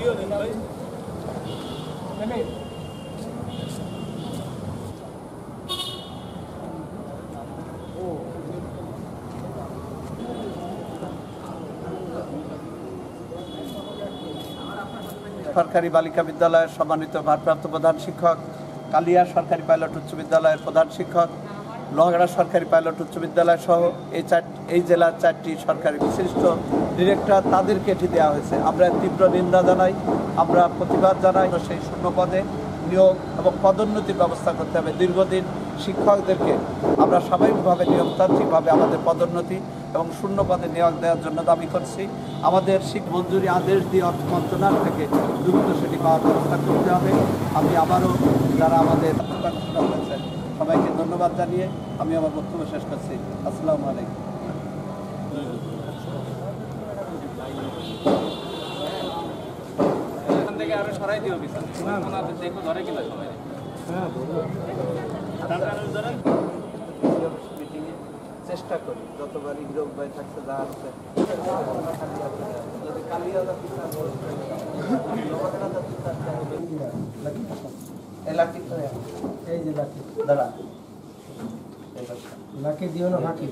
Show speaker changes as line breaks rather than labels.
সরকারি বালিকা বিদ্যালয়ের সম্মানিত ভারপ্রাপ্ত প্রধান শিক্ষক, কালিয়া সরকারি পাইলট উচ্চ বিদ্যালয়ের প্রধান শিক্ষক, লোহাগাড়া সরকারি পাইলট উচ্চ বিদ্যালয় সহ এই জেলার 4টি সরকারি বিশিষ্ট ডিরেক্টর, তাদেরকে এটি দেওয়া হয়েছে। আমরা তীব্র নিন্দা জানাই, আমরা প্রতিবাদ জানাই। সেই শূন্য পদে নিয়োগ এবং পদোন্নতির ব্যবস্থা করতে হবে। দীর্ঘদিন শিক্ষকদেরকে আমরা স্বাভাবিকভাবে নিয়মতান্ত্রিকভাবে আমাদের পদোন্নতি এবং শূন্য পদে নিয়োগ দেওয়ার জন্য দাবি করছি। আমাদের মঞ্জুরি আদেশ দিয়ে অর্থ মন্ত্রণালয় থেকে দ্রুত সেটি পাওয়ার ব্যবস্থা করতে হবে। আমি আবারও যারা আমাদের হয়েছেন সবাইকে ধন্যবাদ জানিয়ে আমি আমার বক্তব্য শেষ করছি। আসসালামু আলাইকুম।
আরো সরাই দিও দেখো ধরে কিনা সবাই
মিটিংয়ে চেষ্টা করি যতবারই হিরোক ভাই থাকছে যা আছে যদি কালিয়া এই যে লাকি দাঁড়া লাকি দিও না ফাঁকি